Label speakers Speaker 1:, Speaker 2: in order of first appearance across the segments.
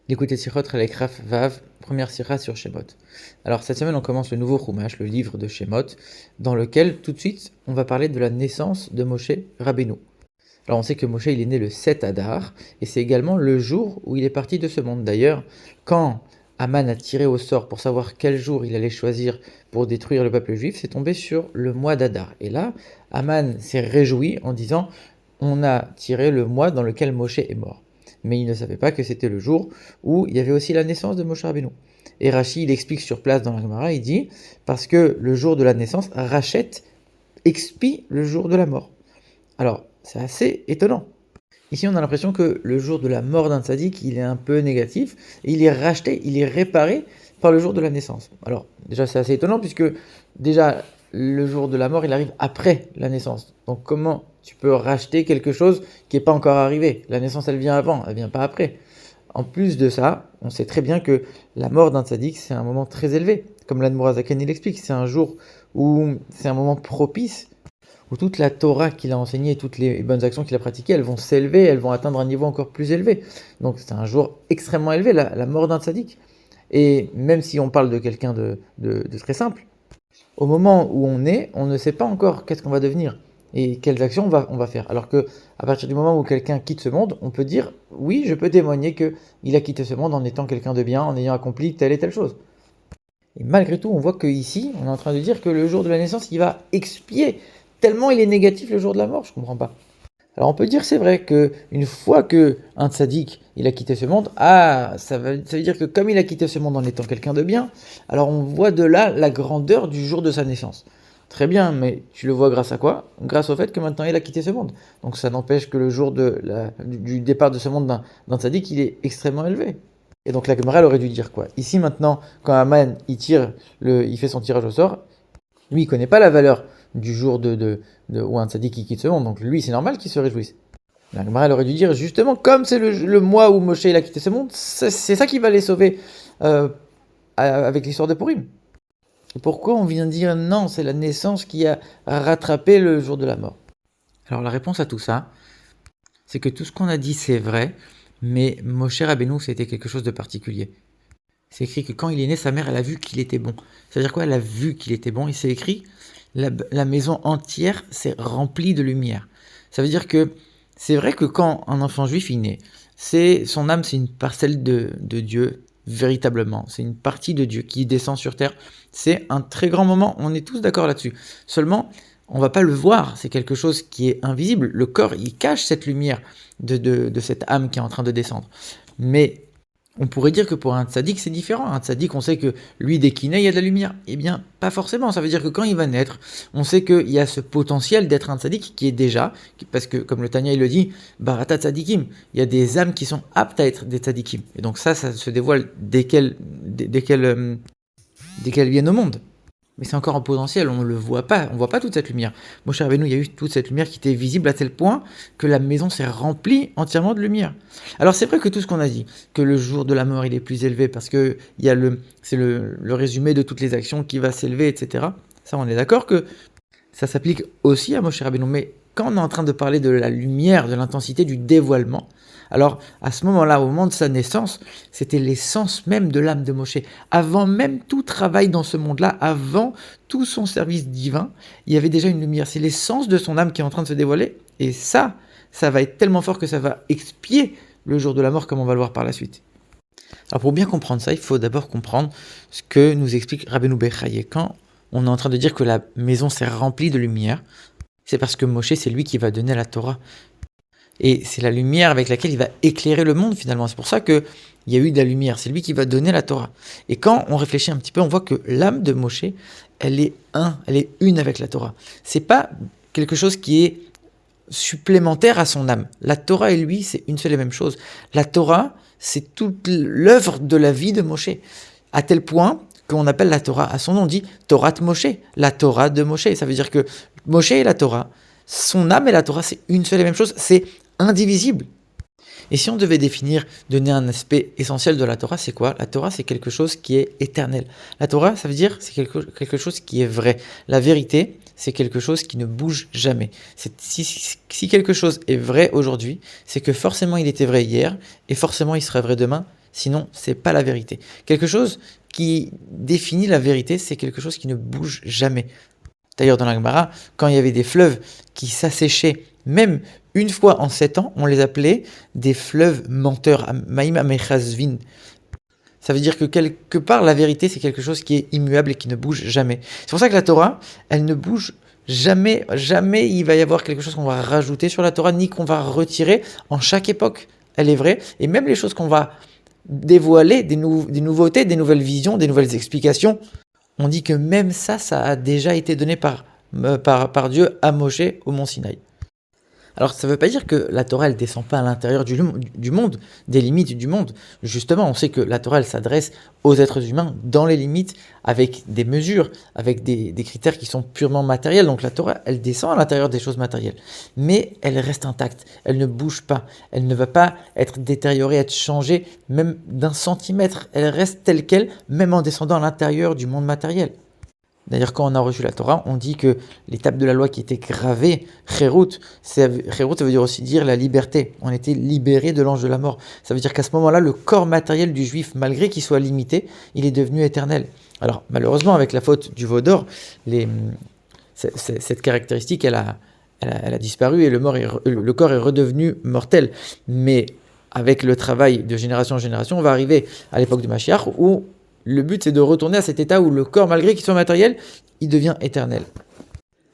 Speaker 1: Écoutez Sirot Raf Vav, première sira sur Shemot. Alors cette semaine on commence le nouveau Chumash, le livre de Shemot, dans lequel tout de suite on va parler de la naissance de Moshe Rabbeinu. Alors on sait que Moshe il est né le 7 Adar, et c'est également le jour où il est parti de ce monde. D'ailleurs, quand Aman a tiré au sort pour savoir quel jour il allait choisir pour détruire le peuple juif, c'est tombé sur le mois d'Adar. Et là, Aman s'est réjoui en disant « On a tiré le mois dans lequel Moshe est mort ». Mais il ne savait pas que c'était le jour où il y avait aussi la naissance de Moshe Rabbeinu. Et Rashi, il explique sur place dans la Gemara, il dit « Parce que le jour de la naissance, Rachette expie le jour de la mort ». Alors, c'est assez étonnant. Ici, on a l'impression que le jour de la mort d'un tzaddik, il est un peu négatif, et il est racheté, il est réparé par le jour de la naissance. Alors, déjà, c'est assez étonnant, puisque déjà, le jour de la mort, il arrive après la naissance. Donc, comment tu peux racheter quelque chose qui n'est pas encore arrivé? La naissance, elle vient avant, elle vient pas après. En plus de ça, on sait très bien que la mort d'un tzaddik, c'est un moment très élevé. Comme l'Admor Zaken, il explique, c'est un jour où c'est un moment propice, où toute la Torah qu'il a enseignée, toutes les bonnes actions qu'il a pratiquées, elles vont s'élever, elles vont atteindre un niveau encore plus élevé. Donc c'est un jour extrêmement élevé, la mort d'un tzaddik. Et même si on parle de quelqu'un de très simple, au moment où on ne sait pas encore qu'est-ce qu'on va devenir et quelles actions on va faire. Alors que à partir du moment où quelqu'un quitte ce monde, on peut dire, oui, je peux témoigner qu'il a quitté ce monde en étant quelqu'un de bien, en ayant accompli telle et telle chose. Et malgré tout, on voit qu'ici, on est en train de dire que le jour de la naissance, il va expier tellement il est négatif le jour de la mort, je comprends pas. Alors on peut dire c'est vrai que une fois que un tzaddik il a quitté ce monde, ça veut dire que comme il a quitté ce monde en étant quelqu'un de bien, alors on voit de là la grandeur du jour de sa naissance. Très bien, mais tu le vois grâce à quoi? Grâce au fait que maintenant il a quitté ce monde. Donc ça n'empêche que le jour du départ de ce monde d'un tzaddik, il est extrêmement élevé. Et donc la Gemara elle aurait dû dire quoi? Ici maintenant, quand Aman il fait son tirage au sort, lui il connaît pas la valeur du jour où un tzaddik qui quitte ce monde, donc lui c'est normal qu'il se réjouisse. La Gemara elle aurait dû dire justement comme c'est le mois où Moshe il a quitté ce monde, c'est ça qui va les sauver avec l'histoire de Purim. Et pourquoi on vient dire non, c'est la naissance qui a rattrapé le jour de la mort? Alors la réponse à tout ça, c'est que tout ce qu'on a dit c'est vrai, mais Moshe Rabbeinu c'était quelque chose de particulier. C'est écrit que quand il est né, sa mère elle a vu qu'il était bon. C'est-à-dire quoi? Elle a vu qu'il était bon, et c'est écrit la maison entière s'est remplie de lumière. Ça veut dire que c'est vrai que quand un enfant juif est né, son âme, c'est une parcelle de Dieu, véritablement. C'est une partie de Dieu qui descend sur terre. C'est un très grand moment, on est tous d'accord là-dessus. Seulement, on va pas le voir, c'est quelque chose qui est invisible. Le corps, il cache cette lumière de cette âme qui est en train de descendre. Mais on pourrait dire que pour un tzaddik, c'est différent. Un tzaddik, on sait que lui, dès qu'il naît, il y a de la lumière. Eh bien, pas forcément. Ça veut dire que quand il va naître, on sait qu'il y a ce potentiel d'être un tzaddik qui est déjà, parce que, comme le Tanya, il le dit, barata tzaddikim. Il y a des âmes qui sont aptes à être des tzaddikim. Et donc ça se dévoile dès qu'elles viennent au monde. Mais c'est encore en potentiel, on ne le voit pas, on voit pas toute cette lumière. Moshe Rabbeinu, il y a eu toute cette lumière qui était visible à tel point que la maison s'est remplie entièrement de lumière. Alors c'est vrai que tout ce qu'on a dit, que le jour de la mort il est plus élevé parce que c'est le résumé de toutes les actions qui va s'élever, etc. Ça on est d'accord que ça s'applique aussi à Moshe Rabbeinu, mais quand on est en train de parler de la lumière, de l'intensité, du dévoilement, alors à ce moment-là, au moment de sa naissance, c'était l'essence même de l'âme de Moshe. Avant même tout travail dans ce monde-là, avant tout son service divin, il y avait déjà une lumière. C'est l'essence de son âme qui est en train de se dévoiler, et ça va être tellement fort que ça va expier le jour de la mort, comme on va le voir par la suite. Alors pour bien comprendre ça, il faut d'abord comprendre ce que nous explique Rabbeinu Bechaye. Quand on est en train de dire que la maison s'est remplie de lumière, c'est parce que Moshe, c'est lui qui va donner la Torah. Et c'est la lumière avec laquelle il va éclairer le monde finalement. C'est pour ça qu'il y a eu de la lumière. C'est lui qui va donner la Torah. Et quand on réfléchit un petit peu, on voit que l'âme de Moshe, elle est une avec la Torah. C'est pas quelque chose qui est supplémentaire à son âme. La Torah et lui, c'est une seule et même chose. La Torah, c'est toute l'œuvre de la vie de Moshe. À tel point qu'on appelle la Torah, à son nom, on dit Torah de Moshe, la Torah de Moshe. Ça veut dire que Moshe et la Torah, son âme et la Torah, c'est une seule et même chose, c'est indivisible. Et si on devait donner un aspect essentiel de la Torah, c'est quoi? La Torah, c'est quelque chose qui est éternel. La Torah, ça veut dire c'est quelque chose qui est vrai. La vérité, c'est quelque chose qui ne bouge jamais. Si quelque chose est vrai aujourd'hui, c'est que forcément il était vrai hier, et forcément il sera vrai demain, sinon c'est pas la vérité. Quelque chose qui définit la vérité, c'est quelque chose qui ne bouge jamais. D'ailleurs, dans la Gemara, quand il y avait des fleuves qui s'asséchaient, même une fois en 7 ans, on les appelait des fleuves menteurs, Maïm Amechazvin. Ça veut dire que quelque part, la vérité, c'est quelque chose qui est immuable et qui ne bouge jamais. C'est pour ça que la Torah, elle ne bouge jamais, jamais il va y avoir quelque chose qu'on va rajouter sur la Torah, ni qu'on va retirer en chaque époque. Elle est vraie. Et même les choses qu'on va dévoiler, des nouveautés, des nouvelles visions, des nouvelles explications, on dit que même ça a déjà été donné par Dieu à Moshe au mont Sinaï. Alors ça ne veut pas dire que la Torah elle descend pas à l'intérieur du monde, des limites du monde. Justement, on sait que la Torah elle s'adresse aux êtres humains dans les limites, avec des mesures, avec des critères qui sont purement matériels. Donc la Torah elle descend à l'intérieur des choses matérielles, mais elle reste intacte, elle ne bouge pas, elle ne va pas être détériorée, être changée même d'un centimètre. Elle reste telle qu'elle, même en descendant à l'intérieur du monde matériel. D'ailleurs, quand on a reçu la Torah, on dit que l'étape de la loi qui était gravée, Kherut, ça veut dire aussi dire la liberté. On était libéré de l'ange de la mort. Ça veut dire qu'à ce moment-là, le corps matériel du juif, malgré qu'il soit limité, il est devenu éternel. Alors, malheureusement, avec la faute du veau d'or, cette caractéristique, elle a disparu et le corps est redevenu mortel. Mais avec le travail de génération en génération, on va arriver à l'époque de Mashiach où le but, c'est de retourner à cet état où le corps, malgré qu'il soit matériel, il devient éternel.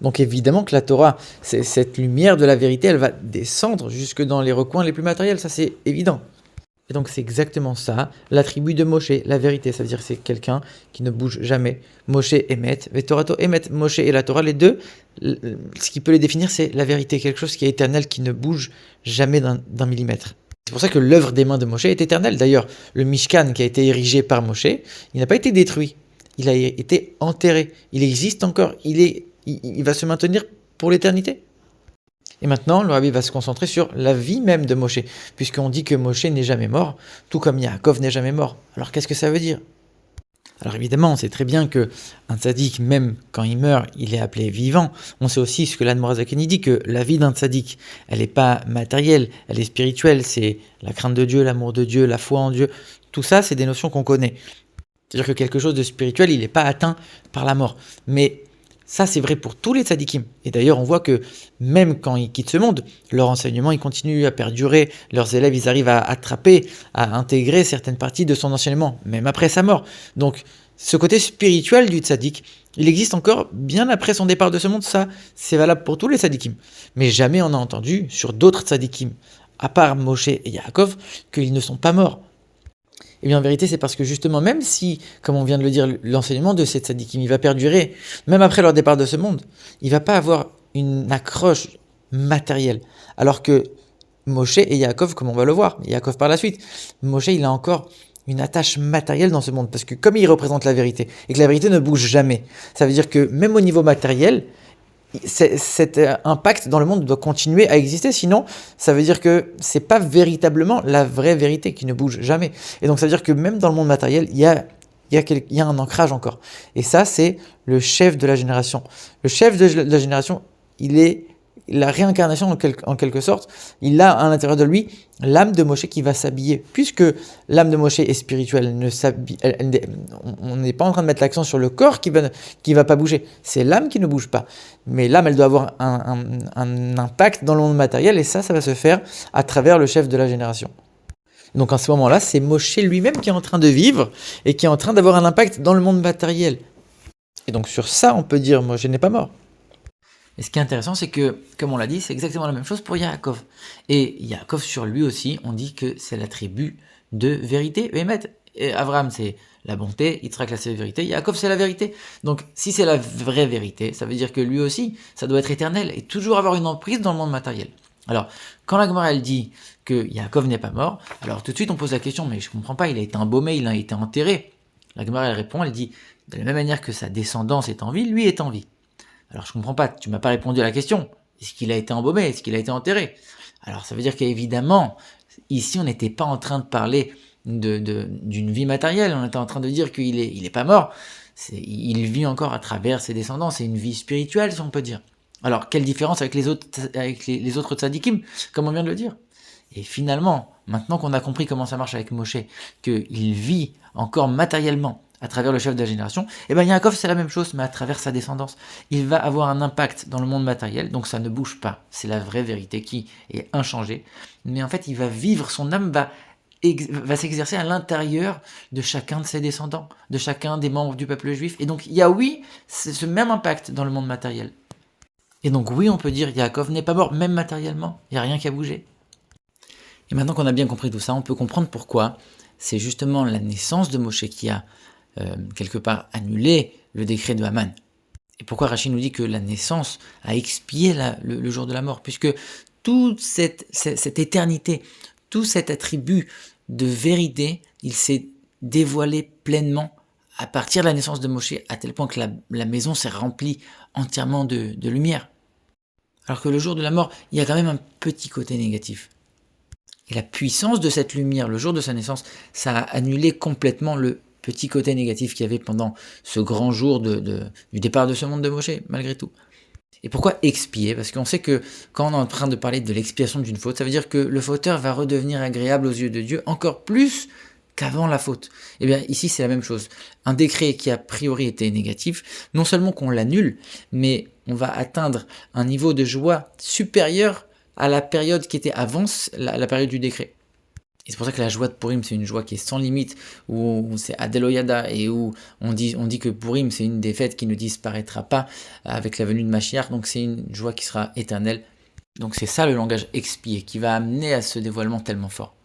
Speaker 1: Donc évidemment que la Torah, cette lumière de la vérité, elle va descendre jusque dans les recoins les plus matériels, ça c'est évident. Et donc c'est exactement ça, l'attribut de Moshe, la vérité, ça veut dire que c'est quelqu'un qui ne bouge jamais. Moshe émet, Vetorato émet, Moshe et la Torah, les deux, ce qui peut les définir, c'est la vérité, quelque chose qui est éternel, qui ne bouge jamais d'un millimètre. C'est pour ça que l'œuvre des mains de Moshe est éternelle. D'ailleurs, le Mishkan qui a été érigé par Moshe, il n'a pas été détruit. Il a été enterré. Il existe encore. Il va se maintenir pour l'éternité. Et maintenant, le Rabbi va se concentrer sur la vie même de Moshe, puisqu'on dit que Moshe n'est jamais mort, tout comme Yaakov n'est jamais mort. Alors qu'est-ce que ça veut dire ? Alors évidemment, on sait très bien qu'un tzaddik, même quand il meurt, il est appelé vivant. On sait aussi ce que l'Admor HaZaken dit, que la vie d'un tzaddik, elle n'est pas matérielle, elle est spirituelle. C'est la crainte de Dieu, l'amour de Dieu, la foi en Dieu. Tout ça, c'est des notions qu'on connaît. C'est-à-dire que quelque chose de spirituel, il n'est pas atteint par la mort. Mais ça, c'est vrai pour tous les tzaddikim. Et d'ailleurs, on voit que même quand ils quittent ce monde, leur enseignement, il continue à perdurer. Leurs élèves, ils arrivent à attraper, à intégrer certaines parties de son enseignement, même après sa mort. Donc, ce côté spirituel du tzaddik, il existe encore bien après son départ de ce monde. Ça, c'est valable pour tous les tzaddikim. Mais jamais on a entendu sur d'autres tzaddikim, à part Moshe et Yaakov, qu'ils ne sont pas morts. Et bien en vérité, c'est parce que justement, même si, comme on vient de le dire, l'enseignement de ces tzaddikim, il va perdurer, même après leur départ de ce monde, il ne va pas avoir une accroche matérielle. Alors que Moshe et Yaakov, comme on va le voir, Yaakov par la suite, Moshe, il a encore une attache matérielle dans ce monde, parce que comme il représente la vérité, et que la vérité ne bouge jamais, ça veut dire que même au niveau matériel, cet impact dans le monde doit continuer à exister, sinon ça veut dire que c'est pas véritablement la vraie vérité qui ne bouge jamais. Et donc ça veut dire que même dans le monde matériel, il y a un ancrage encore. Et ça, c'est le chef de la génération. Le chef de la génération, il est la réincarnation en quelque sorte. Il a à l'intérieur de lui l'âme de Moshe qui va s'habiller. Puisque l'âme de Moshe est spirituelle, on n'est pas en train de mettre l'accent sur le corps qui va pas bouger. C'est l'âme qui ne bouge pas. Mais l'âme, elle doit avoir un impact dans le monde matériel, et ça va se faire à travers le chef de la génération. Donc à ce moment-là, c'est Moshe lui-même qui est en train de vivre et qui est en train d'avoir un impact dans le monde matériel. Et donc sur ça, on peut dire Moshe n'est pas mort. Et ce qui est intéressant, c'est que, comme on l'a dit, c'est exactement la même chose pour Yaakov. Et Yaakov, sur lui aussi, on dit que c'est l'attribut de vérité. Et Abraham, c'est la bonté, Yitzhak, c'est la vérité, Yaakov, c'est la vérité. Donc, si c'est la vraie vérité, ça veut dire que lui aussi, ça doit être éternel et toujours avoir une emprise dans le monde matériel. Alors, quand la Gemara, elle dit que Yaakov n'est pas mort, alors tout de suite, on pose la question, mais je ne comprends pas, il a été embaumé, il a été enterré. La Gemara, elle répond, elle dit, de la même manière que sa descendance est en vie, lui est en vie. Alors je comprends pas, tu m'as pas répondu à la question. Est-ce qu'il a été embaumé? Est-ce qu'il a été enterré? Alors ça veut dire qu'évidemment, ici on n'était pas en train de parler d'une vie matérielle, on était en train de dire qu'il est pas mort. Il vit encore à travers ses descendants, c'est une vie spirituelle si on peut dire. Alors quelle différence avec les autres tzadikim, comme on vient de le dire? Et finalement, maintenant qu'on a compris comment ça marche avec Moshe, qu'il vit encore matériellement à travers le chef de la génération, et bien Yaakov c'est la même chose, mais à travers sa descendance. Il va avoir un impact dans le monde matériel, donc ça ne bouge pas. C'est la vraie vérité qui est inchangée. Mais en fait, il va vivre, son âme va s'exercer à l'intérieur de chacun de ses descendants, de chacun des membres du peuple juif. Et donc il y a oui, ce même impact dans le monde matériel. Et donc oui, on peut dire Yaakov n'est pas mort, même matériellement, il n'y a rien qui a bougé. Et maintenant qu'on a bien compris tout ça, on peut comprendre pourquoi c'est justement la naissance de Moshe qui a quelque part annulé le décret de Haman. Et pourquoi Rachid nous dit que la naissance a expié le jour de la mort, puisque toute cette éternité, tout cet attribut de vérité, il s'est dévoilé pleinement à partir de la naissance de Moshe, à tel point que la maison s'est remplie entièrement de lumière. Alors que le jour de la mort, il y a quand même un petit côté négatif. Et la puissance de cette lumière, le jour de sa naissance, ça a annulé complètement le petit côté négatif qu'il y avait pendant ce grand jour du départ de ce monde de Moshe, malgré tout. Et pourquoi expier? Parce qu'on sait que quand on est en train de parler de l'expiation d'une faute, ça veut dire que le fauteur va redevenir agréable aux yeux de Dieu encore plus qu'avant la faute. Et bien ici c'est la même chose. Un décret qui a priori était négatif, non seulement qu'on l'annule, mais on va atteindre un niveau de joie supérieur à la période qui était avant la période du décret. Et c'est pour ça que la joie de Purim, c'est une joie qui est sans limite, où c'est Adeloyada, et où on dit que Purim, c'est une des fêtes qui ne disparaîtra pas avec la venue de Mashiach, donc c'est une joie qui sera éternelle. Donc c'est ça le langage expié, qui va amener à ce dévoilement tellement fort.